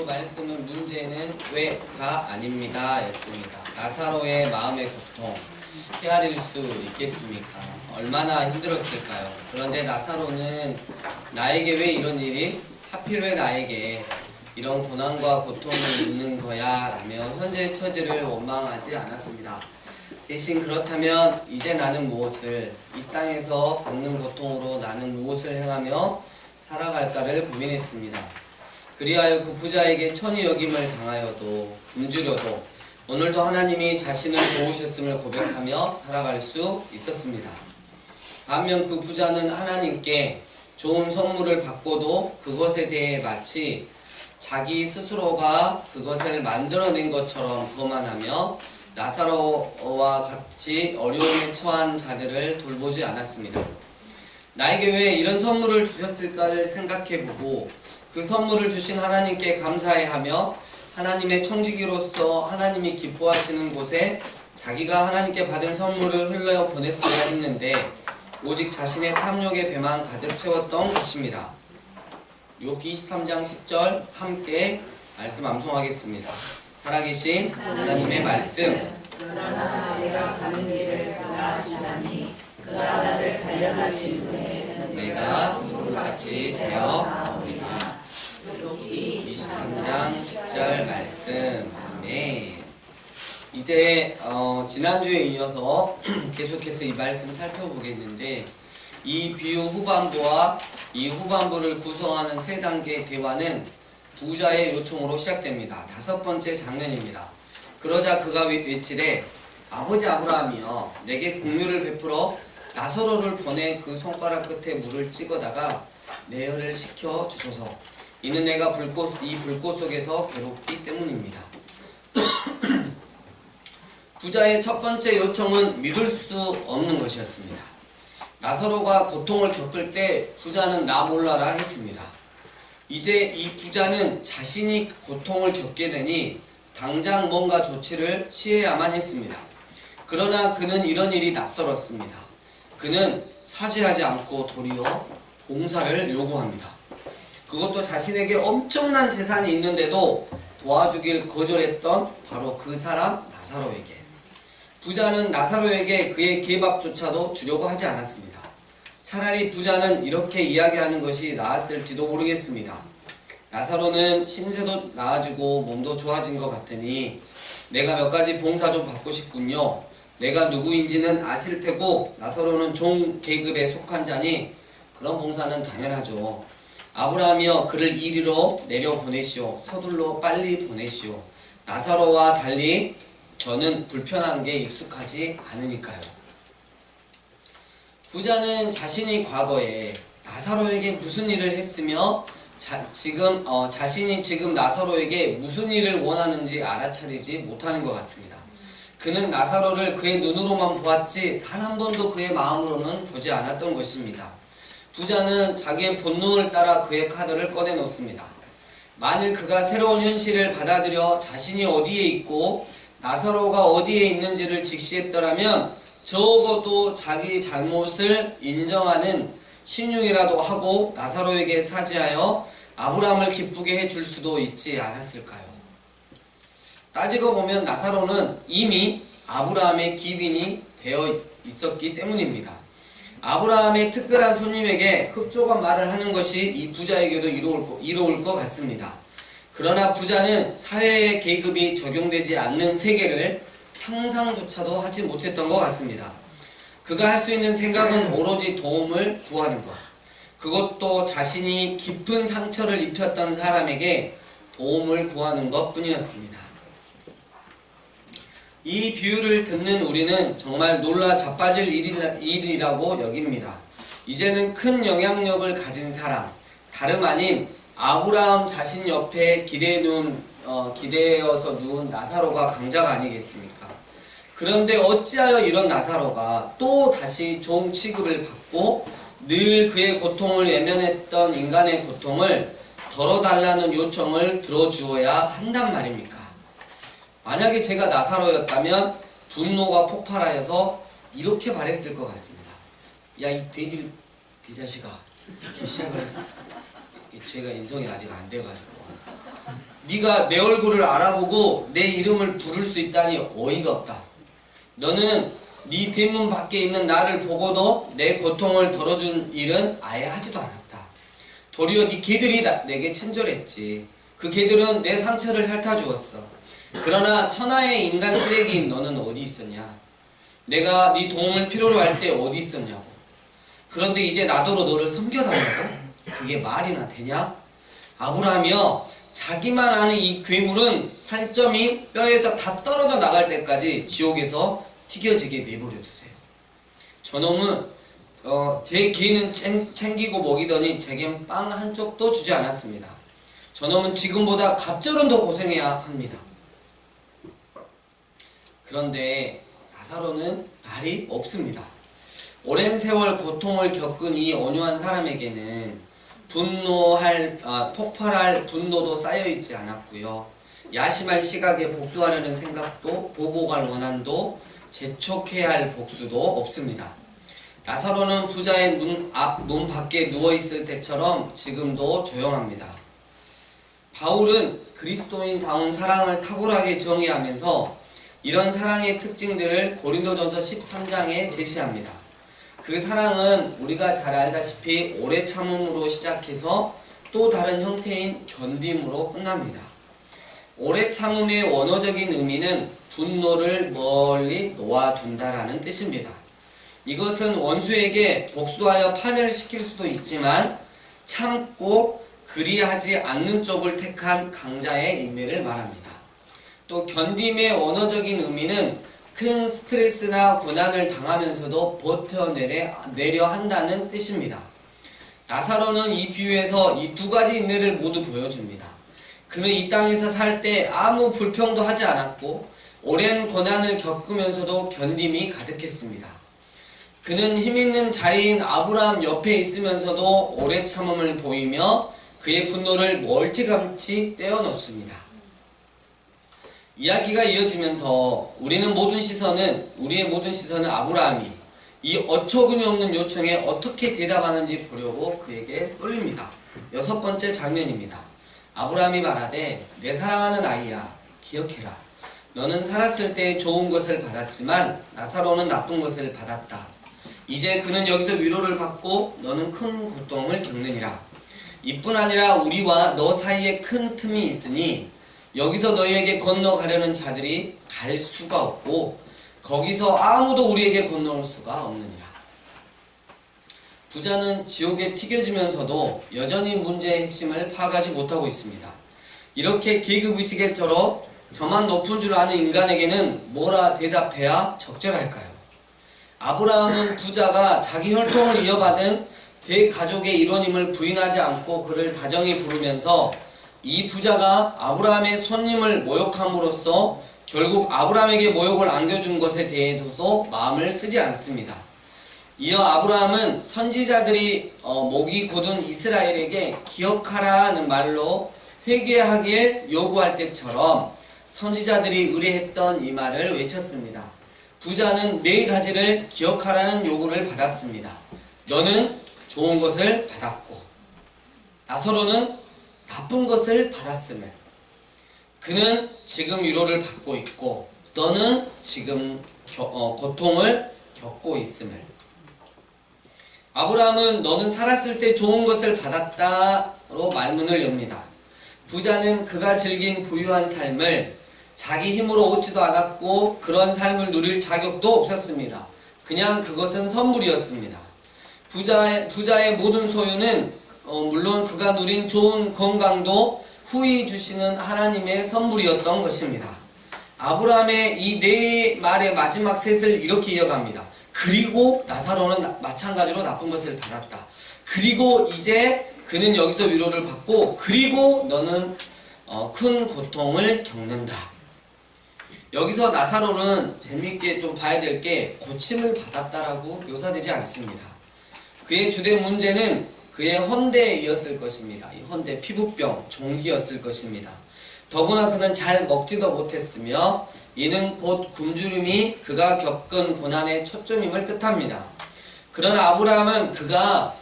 말씀은 문제는 왜가 아닙니다 였습니다. 나사로의 마음의 고통 헤아릴 수 있겠습니까? 얼마나 힘들었을까요? 그런데 나사로는 나에게 왜 이런 일이 하필 왜 나에게 이런 고난과 고통이 있는 거야 라며 현재의 처지를 원망하지 않았습니다. 대신 그렇다면 이제 나는 무엇을 이 땅에서 받는 고통으로 나는 무엇을 행하며 살아갈까를 고민했습니다. 그리하여 그 부자에게 천히 여김을 당하여도 굶주려도 오늘도 하나님이 자신을 도우셨음을 고백하며 살아갈 수 있었습니다. 반면 그 부자는 하나님께 좋은 선물을 받고도 그것에 대해 마치 자기 스스로가 그것을 만들어낸 것처럼 거만하며 나사로와 같이 어려움에 처한 자들을 돌보지 않았습니다. 나에게 왜 이런 선물을 주셨을까를 생각해보고 그 선물을 주신 하나님께 감사해하며 하나님의 청지기로서 하나님이 기뻐하시는 곳에 자기가 하나님께 받은 선물을 흘려 보냈어야 했는데 오직 자신의 탐욕의 배만 가득 채웠던 것입니다. 욥기 23장 10절 함께 말씀 암송하겠습니다. 살아계신 하나님의 말씀. 그러나 내가 가는 길을 그가 아시나니 그가 나를 단련하신 후에 내가 소금같이 되어 나오리라. 욥기 23장 10절 말씀. 아멘. 이제 지난주에 이어서 계속해서 이 말씀 살펴보겠는데 이 비유 후반부와 이 후반부를 구성하는 세 단계의 대화는 부자의 요청으로 시작됩니다. 5번째 장면입니다. 그러자 그가 외치되 아버지 아브라함이여 내게 긍휼을 베풀어 나사로를 보내 그 손가락 끝에 물을 찍어다가 내 혀를 식혀 주소서. 이는 내가 이 불꽃 속에서 괴롭기 때문입니다. 부자의 첫 번째 요청은 믿을 수 없는 것이었습니다. 나사로가 고통을 겪을 때 부자는 나 몰라라 했습니다. 이제 이 부자는 자신이 고통을 겪게 되니 당장 뭔가 조치를 취해야만 했습니다. 그러나 그는 이런 일이 낯설었습니다. 그는 사죄하지 않고 도리어 봉사를 요구합니다. 그것도 자신에게 엄청난 재산이 있는데도 도와주길 거절했던 바로 그 사람 나사로에게. 부자는 나사로에게 그의 개밥조차도 주려고 하지 않았습니다. 차라리 부자는 이렇게 이야기하는 것이 나았을지도 모르겠습니다. 나사로는 신세도 나아지고 몸도 좋아진 것 같으니 내가 몇 가지 봉사 좀 받고 싶군요. 내가 누구인지는 아실 테고 나사로는 종 계급에 속한 자니 그런 봉사는 당연하죠. 아브라함이여 그를 이리로 내려보내시오. 서둘러 빨리 보내시오. 나사로와 달리 저는 불편한 게 익숙하지 않으니까요. 부자는 자신이 과거에 나사로에게 무슨 일을 했으며 자신이 지금 나사로에게 무슨 일을 원하는지 알아차리지 못하는 것 같습니다. 그는 나사로를 그의 눈으로만 보았지 단 한 번도 그의 마음으로는 보지 않았던 것입니다. 부자는 자기의 본능을 따라 그의 카드를 꺼내놓습니다. 만일 그가 새로운 현실을 받아들여 자신이 어디에 있고 나사로가 어디에 있는지를 직시했더라면 적어도 자기 잘못을 인정하는 신용이라도 하고 나사로에게 사죄하여 아브라함을 기쁘게 해줄 수도 있지 않았을까요? 따지고 보면 나사로는 이미 아브라함의 기빈이 되어 있었기 때문입니다. 아브라함의 특별한 손님에게 흡족한 말을 하는 것이 이 부자에게도 이로울 것 같습니다. 그러나 부자는 사회의 계급이 적용되지 않는 세계를 상상조차도 하지 못했던 것 같습니다. 그가 할 수 있는 생각은 오로지 도움을 구하는 것. 그것도 자신이 깊은 상처를 입혔던 사람에게 도움을 구하는 것 뿐이었습니다. 이 비유를 듣는 우리는 정말 놀라 자빠질 일이라고 여깁니다. 이제는 큰 영향력을 가진 사람, 다름 아닌 아브라함 자신 옆에 기대어서 누운 나사로가 강자가 아니겠습니까? 그런데 어찌하여 이런 나사로가 또 다시 종 취급을 받고 늘 그의 고통을 외면했던 인간의 고통을 덜어달라는 요청을 들어주어야 한단 말입니까? 만약에 제가 나사로였다면 분노가 폭발하여서 이렇게 말했을 것 같습니다. 야, 이 돼지 자식아, 이렇게 시작을 해서 제가 인성이 아직 안 돼가지고 네가 내 얼굴을 알아보고 내 이름을 부를 수 있다니 어이가 없다. 너는 네 뒷문 밖에 있는 나를 보고도 내 고통을 덜어준 일은 아예 하지도 않았다. 도리어 네 개들이 내게 친절했지. 그 개들은 내 상처를 핥아주었어. 그러나 천하의 인간 쓰레기인 너는 어디 있었냐? 내가 네 도움을 필요로 할 때 어디 있었냐고. 그런데 이제 나더러 너를 섬겨달라고? 그게 말이나 되냐? 아브라함이여, 자기만 아는 이 괴물은 살점이 뼈에서 다 떨어져 나갈 때까지 지옥에서 튀겨지게 내버려 두세요. 저놈은 제 개는 챙기고 먹이더니 제겐 빵 한 쪽도 주지 않았습니다. 저놈은 지금보다 갑절은 더 고생해야 합니다. 그런데 나사로는 말이 없습니다. 오랜 세월 고통을 겪은 이 온유한 사람에게는 폭발할 분노도 쌓여있지 않았고요. 야심한 시각에 복수하려는 생각도, 보복할 원한도, 재촉해야 할 복수도 없습니다. 나사로는 부자의 문 밖에 누워있을 때처럼 지금도 조용합니다. 바울은 그리스도인다운 사랑을 탁월하게 정의하면서 이런 사랑의 특징들을 고린도전서 13장에 제시합니다. 그 사랑은 우리가 잘 알다시피 오래 참음으로 시작해서 또 다른 형태인 견딤으로 끝납니다. 오래 참음의 원어적인 의미는 분노를 멀리 놓아둔다라는 뜻입니다. 이것은 원수에게 복수하여 파멸시킬 수도 있지만 참고 그리하지 않는 쪽을 택한 강자의 인내를 말합니다. 또 견딤의 원어적인 의미는 큰 스트레스나 고난을 당하면서도 버텨내려 한다는 뜻입니다. 나사로는 이 비유에서 이 두 가지 인내를 모두 보여줍니다. 그는 이 땅에서 살 때 아무 불평도 하지 않았고 오랜 고난을 겪으면서도 견딤이 가득했습니다. 그는 힘있는 자리인 아브라함 옆에 있으면서도 오래 참음을 보이며 그의 분노를 멀찌감치 떼어놓습니다. 이야기가 이어지면서 우리의 모든 시선은 아브라함이 이 어처구니 없는 요청에 어떻게 대답하는지 보려고 그에게 쏠립니다. 6번째 장면입니다. 아브라함이 말하되 내 사랑하는 아이야, 기억해라. 너는 살았을 때 좋은 것을 받았지만 나사로는 나쁜 것을 받았다. 이제 그는 여기서 위로를 받고 너는 큰 고통을 겪느니라. 이뿐 아니라 우리와 너 사이에 큰 틈이 있으니 여기서 너희에게 건너가려는 자들이 갈 수가 없고 거기서 아무도 우리에게 건너올 수가 없느니라. 부자는 지옥에 튀겨지면서도 여전히 문제의 핵심을 파악하지 못하고 있습니다. 이렇게 계급의식에 쩔어 저만 높은 줄 아는 인간에게는 뭐라 대답해야 적절할까요? 아브라함은 부자가 자기 혈통을 이어받은 대가족의 일원임을 부인하지 않고 그를 다정히 부르면서 이 부자가 아브라함의 손님을 모욕함으로써 결국 아브라함에게 모욕을 안겨준 것에 대해서도 마음을 쓰지 않습니다. 이어 아브라함은 선지자들이 목이 곧은 이스라엘에게 기억하라는 말로 회개하길 요구할 때처럼 선지자들이 의뢰했던 이 말을 외쳤습니다. 부자는 네 가지를 기억하라는 요구를 받았습니다. 너는 좋은 것을 받았고 나사로는 나쁜 것을 받았음을, 그는 지금 위로를 받고 있고 너는 지금 고통을 겪고 있음을. 아브라함은 너는 살았을 때 좋은 것을 받았다로 말문을 엽니다. 부자는 그가 즐긴 부유한 삶을 자기 힘으로 얻지도 않았고 그런 삶을 누릴 자격도 없었습니다. 그냥 그것은 선물이었습니다. 부자의 모든 소유는 물론 그가 누린 좋은 건강도 후히 주시는 하나님의 선물이었던 것입니다. 아브라함의 이 네 말의 마지막 셋을 이렇게 이어갑니다. 그리고 나사로는 마찬가지로 나쁜 것을 받았다. 그리고 이제 그는 여기서 위로를 받고 그리고 너는 큰 고통을 겪는다. 여기서 나사로는 재미있게 좀 봐야 될 게 고침을 받았다라고 묘사되지 않습니다. 그의 주된 문제는 그의 헌대이었을 것입니다. 이 헌대, 피부병, 종기였을 것입니다. 더구나 그는 잘 먹지도 못했으며 이는 곧 굶주림이 그가 겪은 고난의 초점임을 뜻합니다. 그러나 아브라함은 그가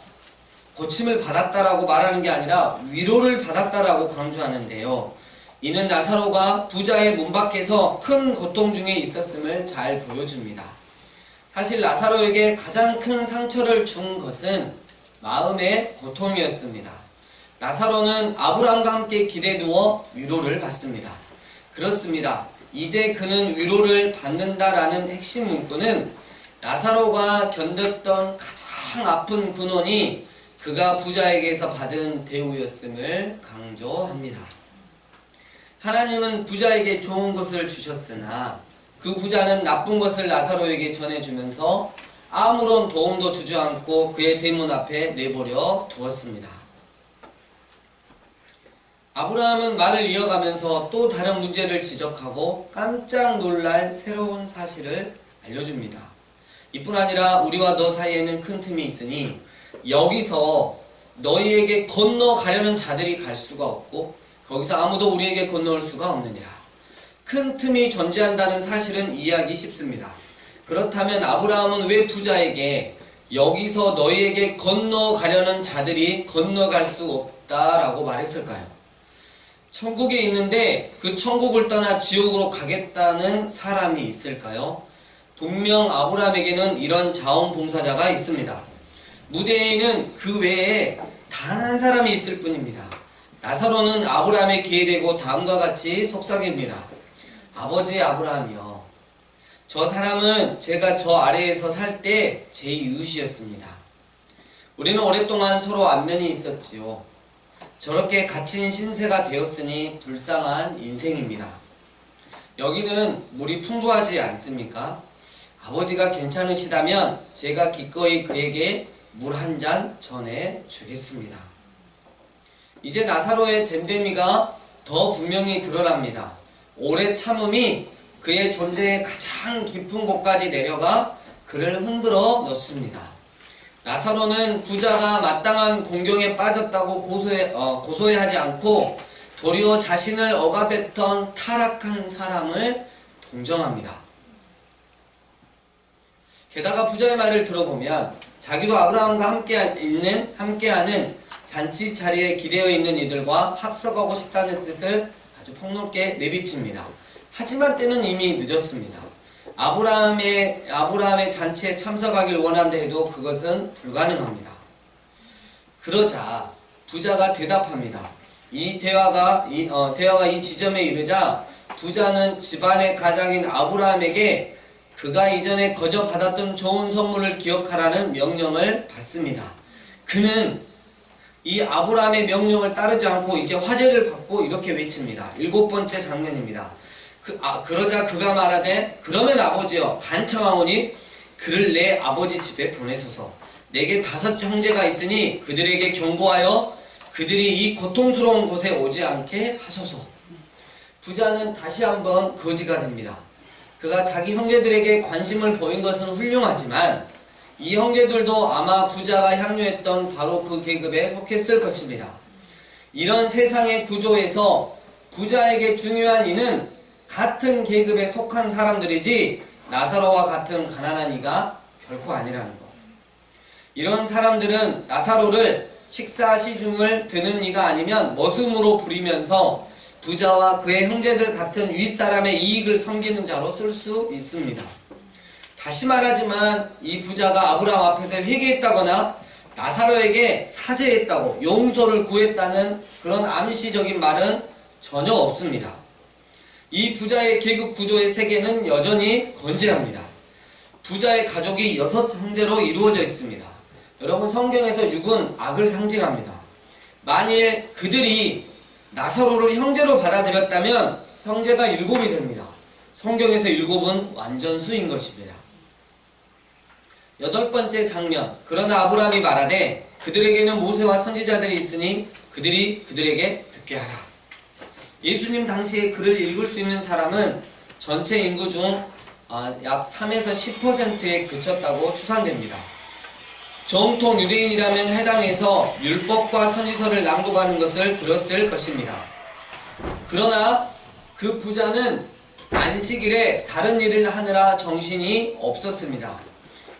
고침을 받았다라고 말하는 게 아니라 위로를 받았다라고 강조하는데요. 이는 나사로가 부자의 문 밖에서 큰 고통 중에 있었음을 잘 보여줍니다. 사실 나사로에게 가장 큰 상처를 준 것은 마음의 고통이었습니다. 나사로는 아브라함과 함께 길에 누워 위로를 받습니다. 그렇습니다. 이제 그는 위로를 받는다라는 핵심 문구는 나사로가 견뎠던 가장 아픈 근원이 그가 부자에게서 받은 대우였음을 강조합니다. 하나님은 부자에게 좋은 것을 주셨으나 그 부자는 나쁜 것을 나사로에게 전해주면서 아무런 도움도 주지 않고 그의 대문 앞에 내버려 두었습니다. 아브라함은 말을 이어가면서 또 다른 문제를 지적하고 깜짝 놀랄 새로운 사실을 알려줍니다. 이뿐 아니라 우리와 너 사이에는 큰 틈이 있으니 여기서 너희에게 건너가려는 자들이 갈 수가 없고 거기서 아무도 우리에게 건너올 수가 없느니라. 큰 틈이 존재한다는 사실은 이해하기 쉽습니다. 그렇다면 아브라함은 왜 부자에게 여기서 너희에게 건너가려는 자들이 건너갈 수 없다라고 말했을까요? 천국에 있는데 그 천국을 떠나 지옥으로 가겠다는 사람이 있을까요? 분명 아브라함에게는 이런 자원봉사자가 있습니다. 무대에는 그 외에 단 한 사람이 있을 뿐입니다. 나사로는 아브라함의 귀에 대고 다음과 같이 속삭입니다. 아버지 아브라함이여, 저 사람은 제가 저 아래에서 살 때 제 이웃이었습니다. 우리는 오랫동안 서로 안면이 있었지요. 저렇게 갇힌 신세가 되었으니 불쌍한 인생입니다. 여기는 물이 풍부하지 않습니까? 아버지가 괜찮으시다면 제가 기꺼이 그에게 물 한 잔 전해주겠습니다. 이제 나사로의 됨됨이가 더 분명히 드러납니다. 오래 참음이 그의 존재의 가장 깊은 곳까지 내려가 그를 흔들어 놓습니다. 나사로는 부자가 마땅한 공경에 빠졌다고 고소해하지 않고 도리어 자신을 억압했던 타락한 사람을 동정합니다. 게다가 부자의 말을 들어보면 자기도 아브라함과 함께하는 잔치 자리에 기대어 있는 이들과 합석하고 싶다는 뜻을 아주 폭넓게 내비칩니다. 하지만 때는 이미 늦었습니다. 아브라함의 잔치에 참석하길 원한다 해도 그것은 불가능합니다. 그러자 부자가 대답합니다. 대화가 이 지점에 이르자 부자는 집안의 가장인 아브라함에게 그가 이전에 거저 받았던 좋은 선물을 기억하라는 명령을 받습니다. 그는 이 아브라함의 명령을 따르지 않고 이제 화제를 받고 이렇게 외칩니다. 7번째 장면입니다. 그러자 그가 말하되 그러면 아버지여 간청하오니 그를 내 아버지 집에 보내소서. 내게 5 형제가 있으니 그들에게 경고하여 그들이 이 고통스러운 곳에 오지 않게 하소서. 부자는 다시 한번 거지가 됩니다. 그가 자기 형제들에게 관심을 보인 것은 훌륭하지만 이 형제들도 아마 부자가 향유했던 바로 그 계급에 속했을 것입니다. 이런 세상의 구조에서 부자에게 중요한 이는 같은 계급에 속한 사람들이지 나사로와 같은 가난한 이가 결코 아니라는 것. 이런 사람들은 나사로를 식사 시중을 드는 이가 아니면 머슴으로 부리면서 부자와 그의 형제들 같은 윗사람의 이익을 섬기는 자로 쓸 수 있습니다. 다시 말하지만 이 부자가 아브라함 앞에서 회개했다거나 나사로에게 사죄했다고 용서를 구했다는 그런 암시적인 말은 전혀 없습니다. 이 부자의 계급 구조의 세계는 여전히 건재합니다. 부자의 가족이 6 형제로 이루어져 있습니다. 여러분, 성경에서 6은 악을 상징합니다. 만일 그들이 나사로를 형제로 받아들였다면 형제가 7이 됩니다. 성경에서 7은 완전수인 것입니다. 8번째 장면. 그러나 아브라함이 말하되 그들에게는 모세와 선지자들이 있으니 그들이 그들에게 듣게 하라. 예수님 당시에 글을 읽을 수 있는 사람은 전체 인구 중 약 3에서 10%에 그쳤다고 추산됩니다. 정통 유대인이라면 해당해서 율법과 선지서를 낭독하는 것을 들었을 것입니다. 그러나 그 부자는 안식일에 다른 일을 하느라 정신이 없었습니다.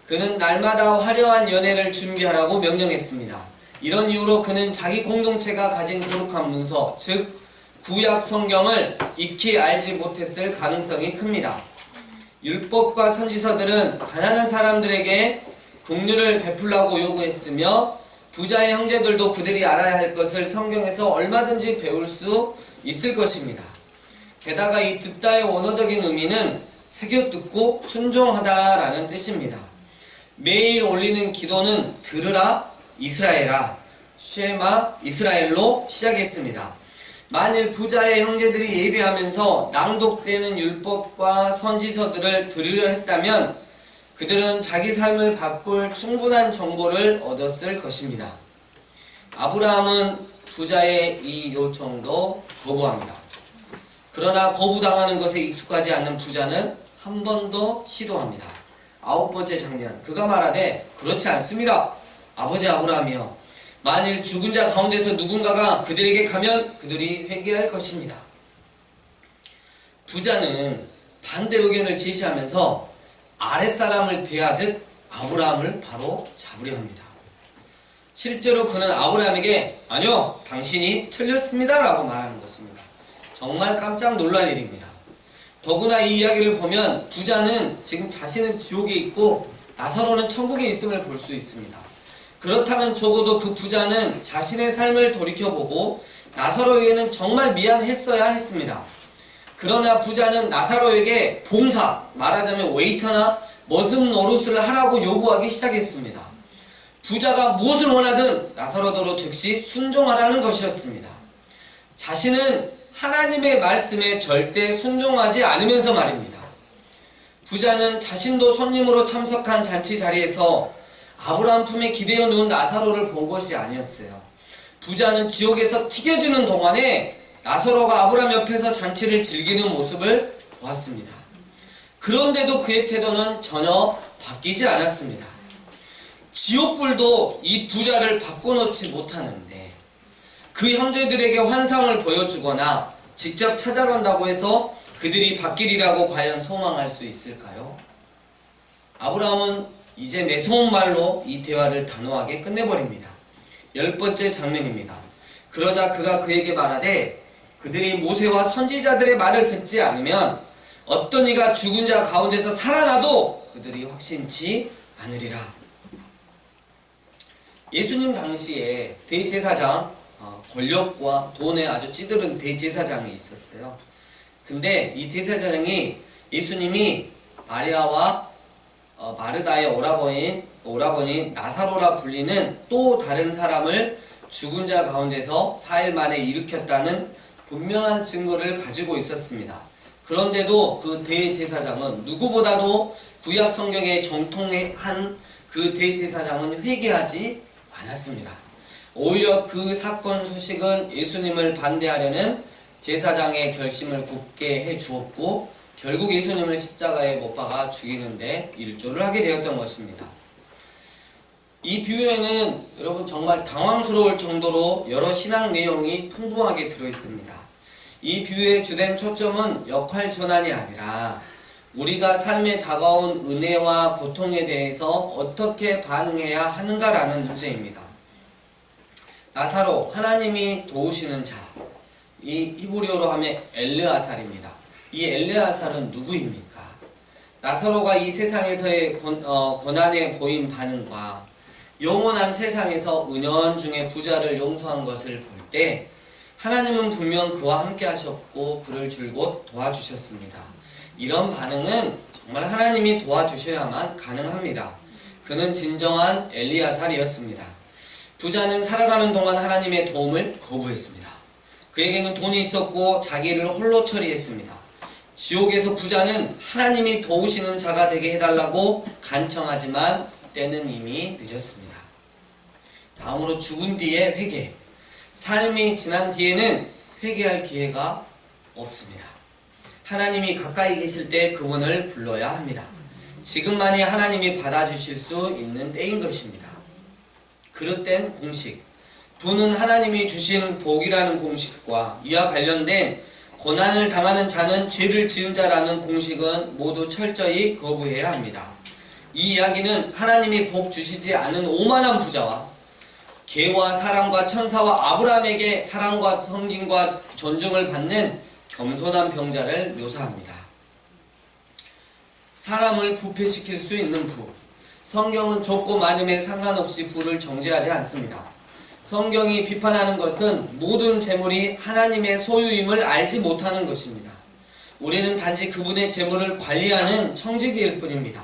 그는 날마다 화려한 연회를 준비하라고 명령했습니다. 이런 이유로 그는 자기 공동체가 가진 거룩한 문서, 즉 구약 성경을 익히 알지 못했을 가능성이 큽니다. 율법과 선지서들은 가난한 사람들에게 긍휼을 베풀라고 요구했으며 부자의 형제들도 그들이 알아야 할 것을 성경에서 얼마든지 배울 수 있을 것입니다. 게다가 이 듣다의 원어적인 의미는 새겨 듣고 순종하다라는 뜻입니다. 매일 올리는 기도는 들으라 이스라엘아, 쉐마 이스라엘로 시작했습니다. 만일 부자의 형제들이 예배하면서 낭독되는 율법과 선지서들을 들으려 했다면 그들은 자기 삶을 바꿀 충분한 정보를 얻었을 것입니다. 아브라함은 부자의 이 요청도 거부합니다. 그러나 거부당하는 것에 익숙하지 않는 부자는 한 번 더 시도합니다. 9번째 장면, 그가 말하되 그렇지 않습니다. 아버지 아브라함이여, 만일 죽은 자 가운데서 누군가가 그들에게 가면 그들이 회개할 것입니다. 부자는 반대 의견을 제시하면서 아랫사람을 대하듯 아브라함을 바로 잡으려 합니다. 실제로 그는 아브라함에게 아니요, 당신이 틀렸습니다 라고 말하는 것입니다. 정말 깜짝 놀랄 일입니다. 더구나 이 이야기를 보면 부자는 지금 자신은 지옥에 있고 나사로는 천국에 있음을 볼 수 있습니다. 그렇다면 적어도 그 부자는 자신의 삶을 돌이켜보고 나사로에게는 정말 미안했어야 했습니다. 그러나 부자는 나사로에게 봉사, 말하자면 웨이터나 머슴 노릇을 하라고 요구하기 시작했습니다. 부자가 무엇을 원하든 나사로더러 즉시 순종하라는 것이었습니다. 자신은 하나님의 말씀에 절대 순종하지 않으면서 말입니다. 부자는 자신도 손님으로 참석한 잔치 자리에서 아브라함 품에 기대어 누운 나사로를 본 것이 아니었어요. 부자는 지옥에서 튀겨지는 동안에 나사로가 아브라함 옆에서 잔치를 즐기는 모습을 보았습니다. 그런데도 그의 태도는 전혀 바뀌지 않았습니다. 지옥불도 이 부자를 바꿔놓지 못하는데 그 형제들에게 환상을 보여주거나 직접 찾아간다고 해서 그들이 바뀌리라고 과연 소망할 수 있을까요? 아브라함은 이제 매서운 말로 이 대화를 단호하게 끝내버립니다. 10번째 장면입니다. 그러자 그가 그에게 말하되 그들이 모세와 선지자들의 말을 듣지 않으면 어떤 이가 죽은 자 가운데서 살아나도 그들이 확신치 않으리라. 예수님 당시에 대제사장, 권력과 돈에 아주 찌들은 대제사장이 있었어요. 근데 이 대제사장이 예수님이 마리아와 마르다의 오라버니 나사로라 불리는 또 다른 사람을 죽은 자 가운데서 4일 만에 일으켰다는 분명한 증거를 가지고 있었습니다. 그런데도 그 대제사장은 누구보다도 구약 성경에 정통한 그 대제사장은 회개하지 않았습니다. 오히려 그 사건 소식은 예수님을 반대하려는 제사장의 결심을 굳게 해 주었고 결국 예수님을 십자가에 못 박아 죽이는데 일조를 하게 되었던 것입니다. 이 비유에는 여러분 정말 당황스러울 정도로 여러 신학 내용이 풍부하게 들어있습니다. 이 비유의 주된 초점은 역할 전환이 아니라 우리가 삶에 다가온 은혜와 고통에 대해서 어떻게 반응해야 하는가라는 문제입니다. 나사로, 하나님이 도우시는 자, 이 히브리어로 하면 엘르아살입니다. 이 엘르아살은 누구입니까? 나사로가 이 세상에서의 고난에 보인 반응과 영원한 세상에서 은연중에 부자를 용서한 것을 볼 때 하나님은 분명 그와 함께 하셨고 그를 줄곧 도와주셨습니다. 이런 반응은 정말 하나님이 도와주셔야만 가능합니다. 그는 진정한 엘리야살이었습니다. 부자는 살아가는 동안 하나님의 도움을 거부했습니다. 그에게는 돈이 있었고 자기를 홀로 처리했습니다. 지옥에서 부자는 하나님이 도우시는 자가 되게 해달라고 간청하지만 때는 이미 늦었습니다. 다음으로 죽은 뒤에 회개. 삶이 지난 뒤에는 회개할 기회가 없습니다. 하나님이 가까이 계실 때 그분을 불러야 합니다. 지금만이 하나님이 받아주실 수 있는 때인 것입니다. 그릇된 공식. 부는 하나님이 주신 복이라는 공식과 이와 관련된 고난을 당하는 자는 죄를 지은 자라는 공식은 모두 철저히 거부해야 합니다. 이 이야기는 하나님이 복 주시지 않은 오만한 부자와 개와 사람과 천사와 아브라함에게 사랑과 섬김과 존중을 받는 겸손한 병자를 묘사합니다. 사람을 부패시킬 수 있는 부. 성경은 좁고 많음에 상관없이 부를 정죄하지 않습니다. 성경이 비판하는 것은 모든 재물이 하나님의 소유임을 알지 못하는 것입니다. 우리는 단지 그분의 재물을 관리하는 청지기일 뿐입니다.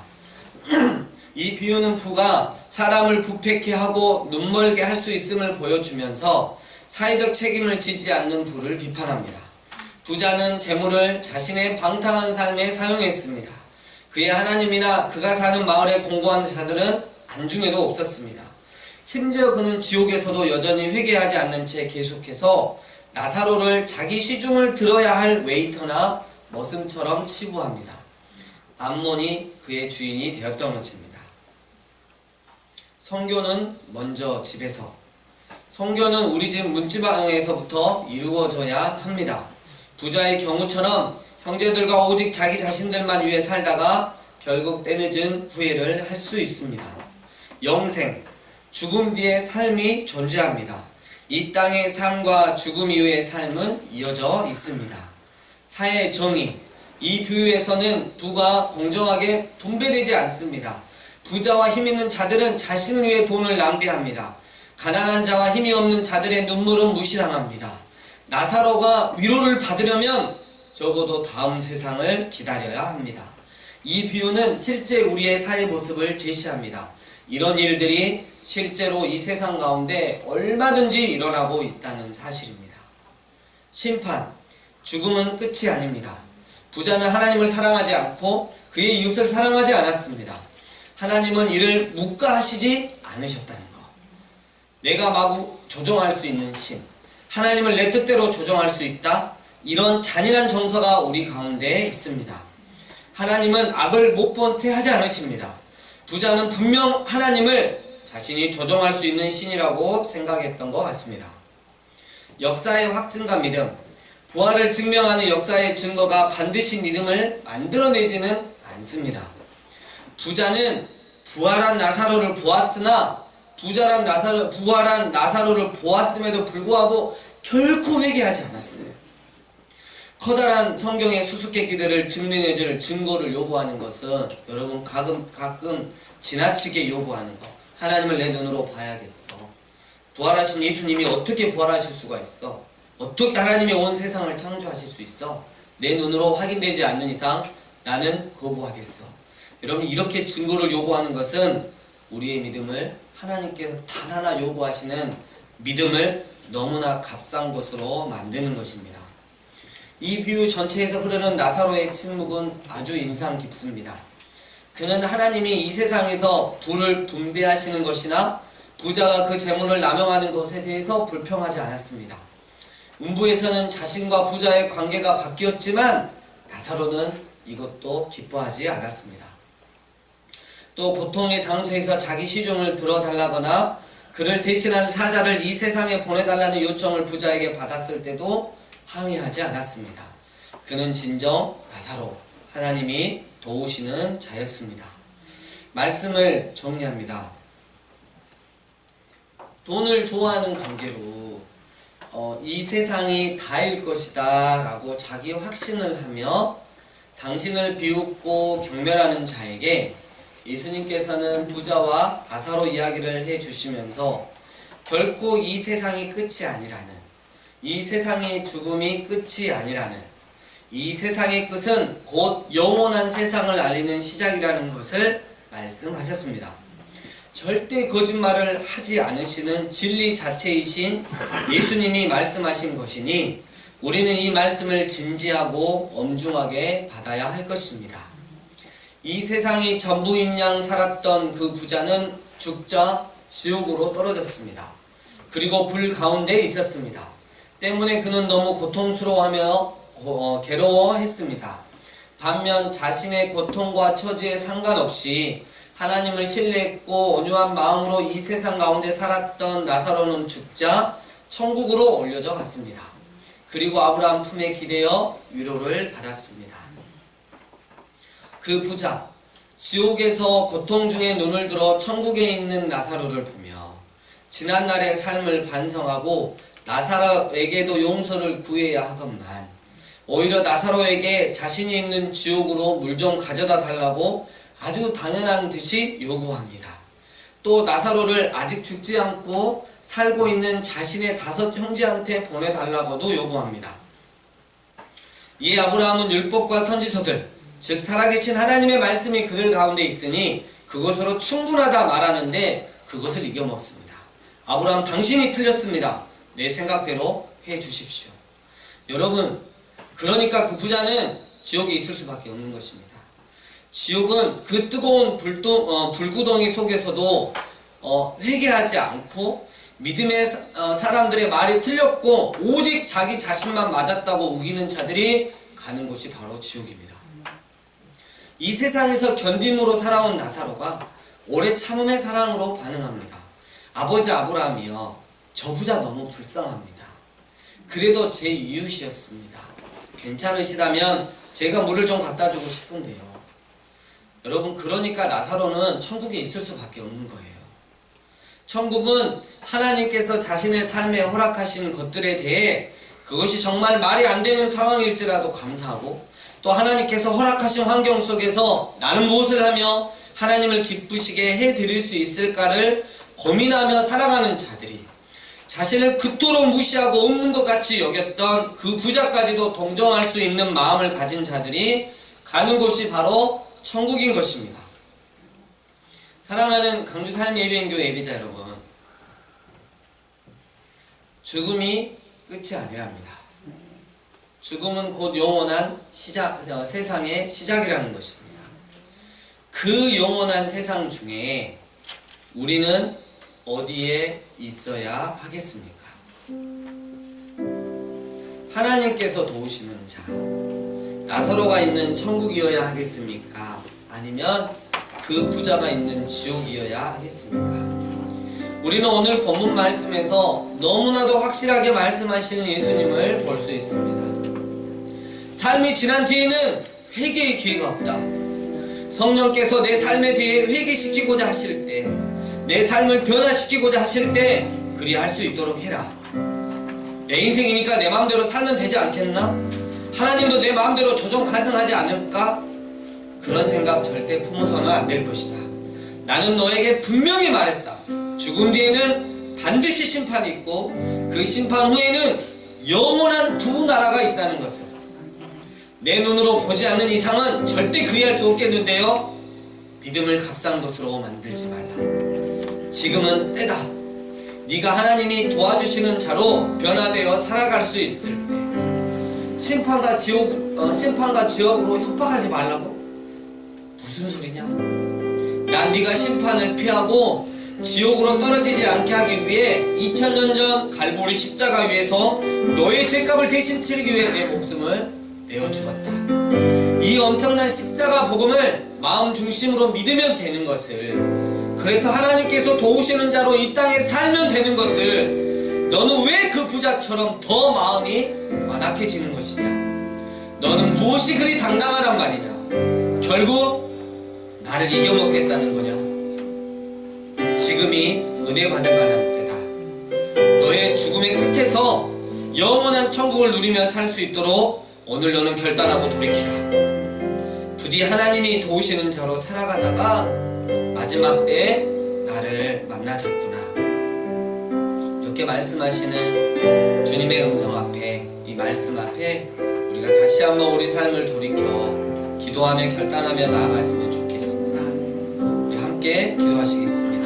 이 비유는 부가 사람을 부패케 하고 눈멀게 할 수 있음을 보여주면서 사회적 책임을 지지 않는 부를 비판합니다. 부자는 재물을 자신의 방탕한 삶에 사용했습니다. 그의 하나님이나 그가 사는 마을에 공고한 자들은 안중에도 없었습니다. 심지어 그는 지옥에서도 여전히 회개하지 않는 채 계속해서 나사로를 자기 시중을 들어야 할 웨이터나 머슴처럼 치부합니다. 암몬이 그의 주인이 되었던 것입니다. 성교는 먼저 집에서, 성교는 우리 집 문지방에서부터 이루어져야 합니다. 부자의 경우처럼 형제들과 오직 자기 자신들만 위해 살다가 결국 때늦은 후회를 할 수 있습니다. 영생, 죽음 뒤의 삶이 존재합니다. 이 땅의 삶과 죽음 이후의 삶은 이어져 있습니다. 사회 정의, 이 비유에서는 부가 공정하게 분배되지 않습니다. 부자와 힘있는 자들은 자신을 위해 돈을 낭비합니다. 가난한 자와 힘이 없는 자들의 눈물은 무시당합니다. 나사로가 위로를 받으려면 적어도 다음 세상을 기다려야 합니다. 이 비유는 실제 우리의 사회 모습을 제시합니다. 이런 일들이 실제로 이 세상 가운데 얼마든지 일어나고 있다는 사실입니다. 심판, 죽음은 끝이 아닙니다. 부자는 하나님을 사랑하지 않고 그의 이웃을 사랑하지 않았습니다. 하나님은 이를 묵과하시지 않으셨다는 것. 내가 마구 조종할 수 있는 신, 하나님을 내 뜻대로 조종할 수 있다. 이런 잔인한 정서가 우리 가운데 있습니다. 하나님은 악을 못 본 채 하지 않으십니다. 부자는 분명 하나님을 자신이 조종할 수 있는 신이라고 생각했던 것 같습니다. 역사의 확증과 믿음, 부활을 증명하는 역사의 증거가 반드시 믿음을 만들어내지는 않습니다. 부자는 부활한 나사로를 보았으나 부활한 나사로를 보았음에도 불구하고 결코 회개하지 않았어요. 커다란 성경의 수수께끼들을 증명해줄 증거를 요구하는 것은 여러분 가끔 지나치게 요구하는 것. 하나님을 내 눈으로 봐야겠어. 부활하신 예수님이 어떻게 부활하실 수가 있어? 어떻게 하나님이 온 세상을 창조하실 수 있어? 내 눈으로 확인되지 않는 이상 나는 거부하겠어. 여러분, 이렇게 증거를 요구하는 것은 우리의 믿음을 하나님께서 단 하나 요구하시는 믿음을 너무나 값싼 것으로 만드는 것입니다. 이 비유 전체에서 흐르는 나사로의 침묵은 아주 인상 깊습니다. 그는 하나님이 이 세상에서 부를 분배하시는 것이나 부자가 그 재물을 남용하는 것에 대해서 불평하지 않았습니다. 음부에서는 자신과 부자의 관계가 바뀌었지만 나사로는 이것도 기뻐하지 않았습니다. 또 보통의 장소에서 자기 시중을 들어달라거나 그를 대신한 사자를 이 세상에 보내달라는 요청을 부자에게 받았을 때도 항의하지 않았습니다. 그는 진정 나사로, 하나님이 도우시는 자였습니다. 말씀을 정리합니다. 돈을 좋아하는 관계로 이 세상이 다일 것이다 라고 자기 확신을 하며 당신을 비웃고 경멸하는 자에게 예수님께서는 부자와 나사로 이야기를 해주시면서 결코 이 세상이 끝이 아니라는, 이 세상의 죽음이 끝이 아니라는, 이 세상의 끝은 곧 영원한 세상을 알리는 시작이라는 것을 말씀하셨습니다. 절대 거짓말을 하지 않으시는 진리 자체이신 예수님이 말씀하신 것이니 우리는 이 말씀을 진지하고 엄중하게 받아야 할 것입니다. 이 세상이 전부인 양 살았던 그 부자는 죽자 지옥으로 떨어졌습니다. 그리고 불 가운데 있었습니다. 때문에 그는 너무 고통스러워하며 괴로워했습니다. 반면 자신의 고통과 처지에 상관없이 하나님을 신뢰했고 온유한 마음으로 이 세상 가운데 살았던 나사로는 죽자 천국으로 올려져 갔습니다. 그리고 아브라함 품에 기대어 위로를 받았습니다. 그 부자, 지옥에서 고통 중에 눈을 들어 천국에 있는 나사로를 보며 지난날의 삶을 반성하고 나사로에게도 용서를 구해야 하건만 오히려 나사로에게 자신이 있는 지옥으로 물 좀 가져다 달라고 아주 당연한 듯이 요구합니다. 또 나사로를 아직 죽지 않고 살고 있는 자신의 5 형제한테 보내달라고도 요구합니다. 이에 아브라함은 율법과 선지서들, 즉 살아계신 하나님의 말씀이 그들 가운데 있으니 그것으로 충분하다 말하는데 그것을 이겨먹습니다. 아브라함, 당신이 틀렸습니다. 내 생각대로 해주십시오. 여러분, 그러니까 그 부자는 지옥에 있을 수밖에 없는 것입니다. 지옥은 그 뜨거운 불구덩이 속에서도 회개하지 않고 믿음의 사람들의 말이 틀렸고 오직 자기 자신만 맞았다고 우기는 자들이 가는 곳이 바로 지옥입니다. 이 세상에서 견딤으로 살아온 나사로가 오래 참음의 사랑으로 반응합니다. 아버지 아브라함이여, 저 부자 너무 불쌍합니다. 그래도 제 이웃이었습니다. 괜찮으시다면 제가 물을 좀 갖다 주고 싶은데요. 여러분, 그러니까 나사로는 천국에 있을 수밖에 없는 거예요. 천국은 하나님께서 자신의 삶에 허락하신 것들에 대해 그것이 정말 말이 안 되는 상황일지라도 감사하고 또 하나님께서 허락하신 환경 속에서 나는 무엇을 하며 하나님을 기쁘시게 해드릴 수 있을까를 고민하며 살아가는 자들이 자신을 그토록 무시하고 없는 것 같이 여겼던 그 부자까지도 동정할 수 있는 마음을 가진 자들이 가는 곳이 바로 천국인 것입니다. 사랑하는 강주 삶예비행교회 예비자 여러분, 죽음이 끝이 아니랍니다. 죽음은 곧 영원한 세상의 시작이라는 것입니다. 그 영원한 세상 중에 우리는 어디에 있어야 하겠습니까? 하나님께서 도우시는 자, 나사로가 있는 천국이어야 하겠습니까? 아니면 그 부자가 있는 지옥이어야 하겠습니까? 우리는 오늘 본문 말씀에서 너무나도 확실하게 말씀하시는 예수님을 볼 수 있습니다. 삶이 지난 뒤에는 회개의 기회가 없다. 성령께서 내 삶에 대해 회개시키고자 하실 때, 내 삶을 변화시키고자 하실 때 그리할 수 있도록 해라. 내 인생이니까 내 마음대로 살면 되지 않겠나? 하나님도 내 마음대로 조정 가능하지 않을까? 그런 생각 절대 품어서는 안 될 것이다. 나는 너에게 분명히 말했다. 죽음 뒤에는 반드시 심판이 있고 그 심판 후에는 영원한 두 나라가 있다는 것을 내 눈으로 보지 않는 이상은 절대 그리할 수 없겠는데요. 믿음을 값싼 것으로 만들지 말라. 지금은 때다. 네가 하나님이 도와주시는 자로 변화되어 살아갈 수 있을 때 심판과 지옥으로 협박하지 말라고? 무슨 소리냐? 난 네가 심판을 피하고 지옥으로 떨어지지 않게 하기 위해 2000년 전 갈보리 십자가 위에서 너의 죄값을 대신 치르기 위해 내 목숨을 내어 죽었다. 이 엄청난 십자가 복음을 마음 중심으로 믿으면 되는 것을, 그래서 하나님께서 도우시는 자로 이 땅에 살면 되는 것을 너는 왜 그 부자처럼 더 마음이 완악해지는 것이냐? 너는 무엇이 그리 당당하단 말이냐? 결국 나를 이겨먹겠다는 거냐? 지금이 은혜 받을 만한 때다. 너의 죽음의 끝에서 영원한 천국을 누리며 살 수 있도록 오늘 너는 결단하고 돌이키라. 부디 하나님이 도우시는 자로 살아가다가 마지막 때에 나를 만나자꾸나. 이렇게 말씀하시는 주님의 음성 앞에, 이 말씀 앞에 우리가 다시 한번 우리 삶을 돌이켜 기도하며 결단하며 나아갔으면 좋겠습니다. 우리 함께 기도하시겠습니다.